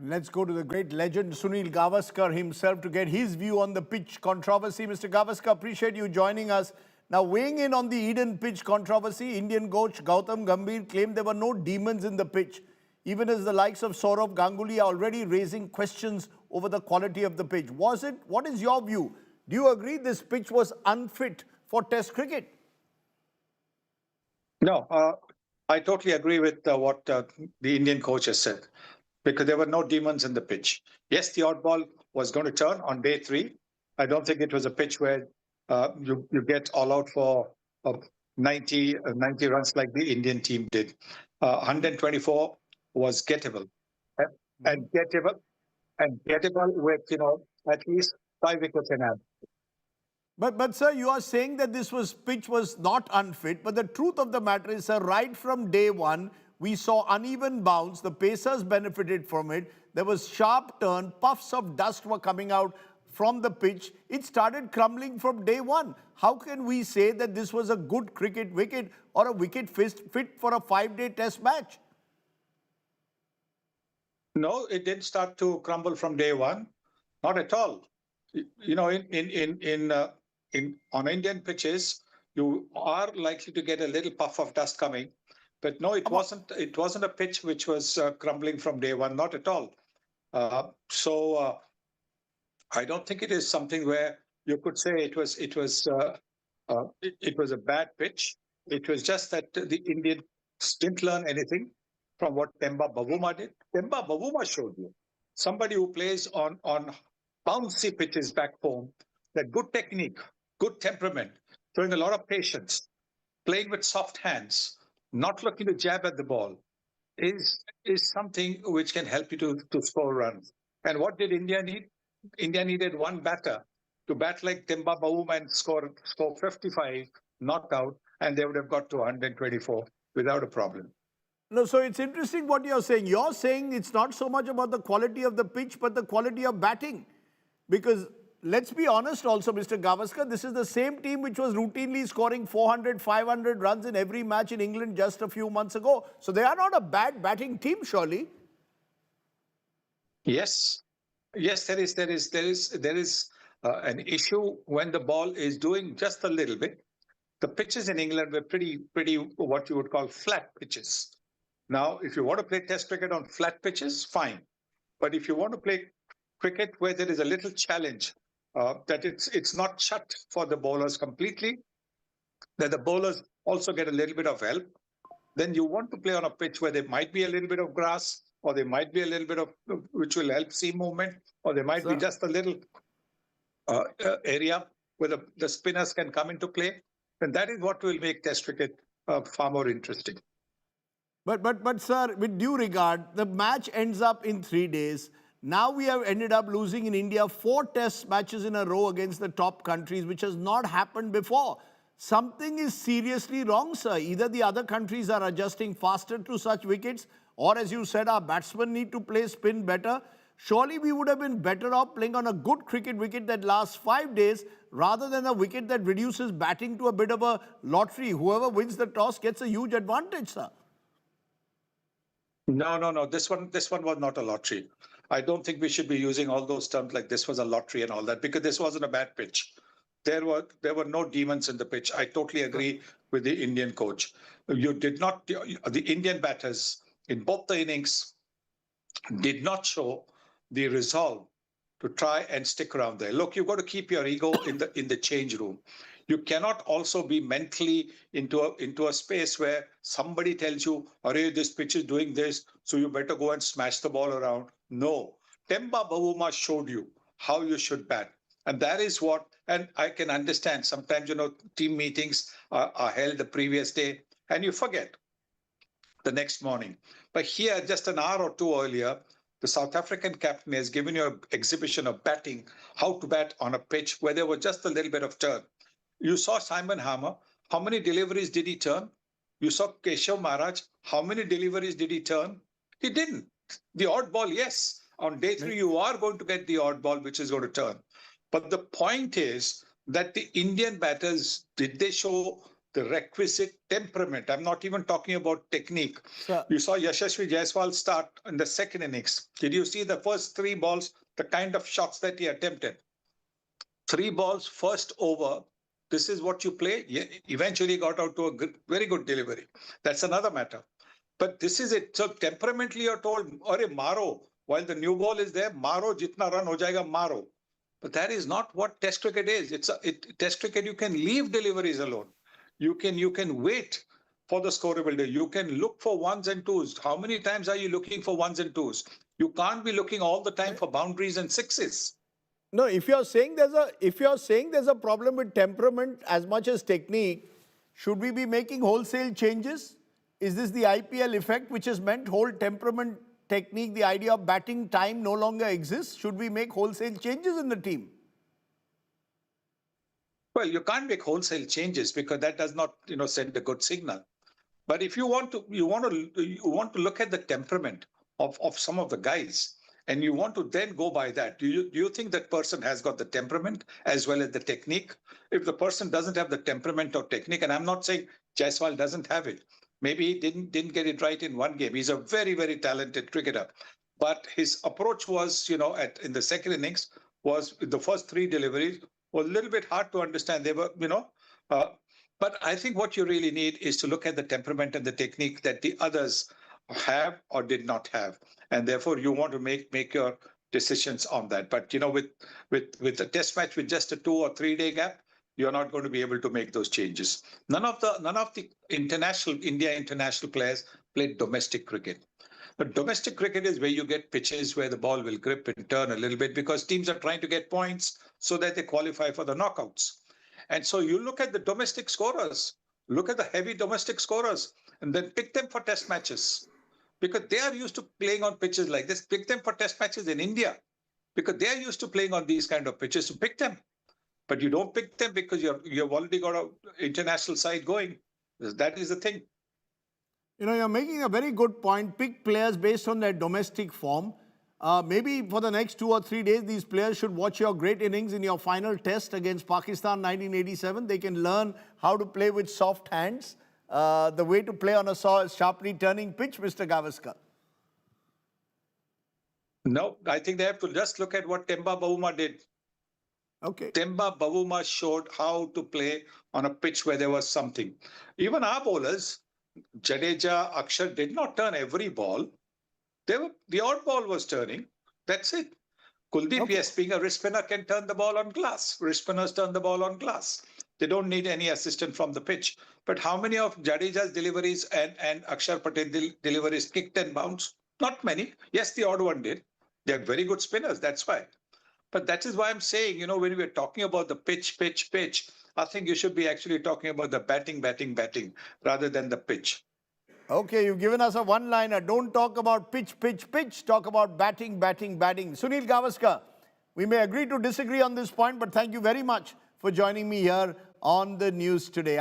Let's go to the great legend Sunil Gavaskar himself to get his view on the pitch controversy. Mr. Gavaskar, appreciate you joining us. Now, weighing in on the Eden pitch controversy, Indian coach Gautam Gambhir claimed there were no demons in the pitch, even as the likes of Saurav Ganguly are already raising questions over the quality of the pitch. Was it? What is your view? Do you agree this pitch was unfit for Test cricket? No, I totally agree with what the Indian coach has said, because there were no demons in the pitch. Yes, the odd ball was going to turn on day 3. I don't think it was a pitch where you get all out for 90 runs like the Indian team did. 124 was gettable, and gettable with at least 5 wickets in hand. But sir, you are saying that this pitch was not unfit. But the truth of the matter is, sir, right from day one, we saw uneven bounce. The pacers benefited from it. There was sharp turn. Puffs of dust were coming out from the pitch. It started crumbling from day one. How can we say that this was a good cricket wicket or a wicket fit for a 5-day test match? No, it didn't start to crumble from day one. Not at all. On Indian pitches, you are likely to get a little puff of dust coming, but no, it wasn't. It wasn't a pitch which was crumbling from day one. Not at all. So I don't think it is something where you could say it was a bad pitch. It was just that the Indians didn't learn anything from what Temba Bavuma did. Temba Bavuma showed you somebody who plays on bouncy pitches back home, that good technique, good temperament, showing a lot of patience, playing with soft hands, not looking to jab at the ball, is something which can help you to score runs. And what did India need? India needed one batter to bat like Temba Bavuma and score 55, not out, and they would have got to 124 without a problem. No, so it's interesting what you're saying. You're saying it's not so much about the quality of the pitch, but the quality of batting. Because let's be honest also, Mr. Gavaskar, this is the same team which was routinely scoring 400, 500 runs in every match in England just a few months ago. So they are not a bad batting team, surely. Yes. Yes, there is an issue when the ball is doing just a little bit. The pitches in England were pretty what you would call flat pitches. Now, if you want to play Test cricket on flat pitches, fine. But if you want to play cricket where there is a little challenge, that it's not shut for the bowlers completely, that the bowlers also get a little bit of help, then you want to play on a pitch where there might be a little bit of grass, or there might be a little bit of which will help seam movement, or there might be just a little area where the spinners can come into play. And that is what will make Test cricket far more interesting. But sir, with due regard, the match ends up in 3 days. Now we have ended up losing in India 4 test matches in a row against the top countries, which has not happened before. Something is seriously wrong, sir. Either the other countries are adjusting faster to such wickets, or as you said, our batsmen need to play spin better. Surely we would have been better off playing on a good cricket wicket that lasts 5 days rather than a wicket that reduces batting to a bit of a lottery. Whoever wins the toss gets a huge advantage, sir. No. This one was not a lottery. I don't think we should be using all those terms like this was a lottery and all that, because this wasn't a bad pitch. There were no demons in the pitch. I totally agree with the Indian coach. The Indian batters in both the innings did not show the resolve to try and stick around there. Look, you've got to keep your ego in the change room. You cannot also be mentally into a space where somebody tells you, "Arey, this pitch is doing this, so you better go and smash the ball around." No. Temba Bavuma showed you how you should bat. And that is what, and I can understand sometimes, team meetings are held the previous day and you forget the next morning. But here, just an hour or two earlier, the South African captain has given you an exhibition of batting, how to bat on a pitch where there was just a little bit of turn. You saw Simon Harmer. How many deliveries did he turn? You saw Keshav Maharaj. How many deliveries did he turn? He didn't. The odd ball, yes. On day 3, you are going to get the odd ball, which is going to turn. But the point is that the Indian batters, did they show the requisite temperament. I'm not even talking about technique. Sir. You saw Yashasvi Jaiswal start in the second innings. Did you see the first 3 balls, the kind of shots that he attempted? 3 balls, first over. This is what you play. Yeah, eventually got out to a good, very good delivery. That's another matter. But this is it. So temperamentally, you're told, "Arey maro." While the new ball is there, maro jitna run ho jayega, maro. But that is not what Test cricket is. Test cricket. You can leave deliveries alone. You can wait for the scoreable. You can look for ones and twos. How many times are you looking for ones and twos? You can't be looking all the time for boundaries and sixes. No, if you're saying there's a problem with temperament as much as technique, should we be making wholesale changes? Is this the IPL effect which has meant whole temperament, technique, the idea of batting time no longer exists? Should we make wholesale changes in the team? Well, you can't make wholesale changes because that does not, send a good signal. But if you want to look at the temperament of some of the guys, and you want to then go by that, do you think that person has got the temperament as well as the technique? If the person doesn't have the temperament or technique, and I'm not saying Jaiswal doesn't have it, maybe he didn't get it right in one game. He's a very, very talented cricketer, but his approach was, in the second innings, was the first 3 deliveries were a little bit hard to understand. They were, but I think what you really need is to look at the temperament and the technique that the others have or did not have, and therefore you want to make your decisions on that. But with a test match with just a 2 or 3 day gap, you're not going to be able to make those changes. None of the India international players played domestic cricket. But domestic cricket is where you get pitches where the ball will grip and turn a little bit because teams are trying to get points so that they qualify for the knockouts. And so you look at the domestic scorers, look at the heavy domestic scorers, and then pick them for test matches. Because they are used to playing on pitches like this. Pick them for test matches in India because they are used to playing on these kind of pitches. So pick them. But you don't pick them because you've already got an international side going. That is the thing. You're making a very good point. Pick players based on their domestic form. Maybe for the next 2 or 3 days, these players should watch your great innings in your final test against Pakistan 1987. They can learn how to play with soft hands, the way to play on a sharply turning pitch, Mr. Gavaskar. No, I think they have to just look at what Temba Bavuma did. Okay. Temba Bavuma showed how to play on a pitch where there was something. Even our bowlers, Jadeja, Akshar, did not turn every ball. The odd ball was turning. That's it. Kuldeep, yes, being a wrist spinner, can turn the ball on glass. Wrist spinners turn the ball on glass. They don't need any assistance from the pitch. But how many of Jadeja's deliveries and Akshar Patel deliveries kicked and bounced? Not many. Yes, the odd one did. They're very good spinners. That's why. But that is why I'm saying, when we're talking about the pitch, I think you should be actually talking about the batting, rather than the pitch. Okay, you've given us a one-liner. Don't talk about pitch. Talk about batting. Sunil Gavaskar, we may agree to disagree on this point, but thank you very much for joining me here on the news today.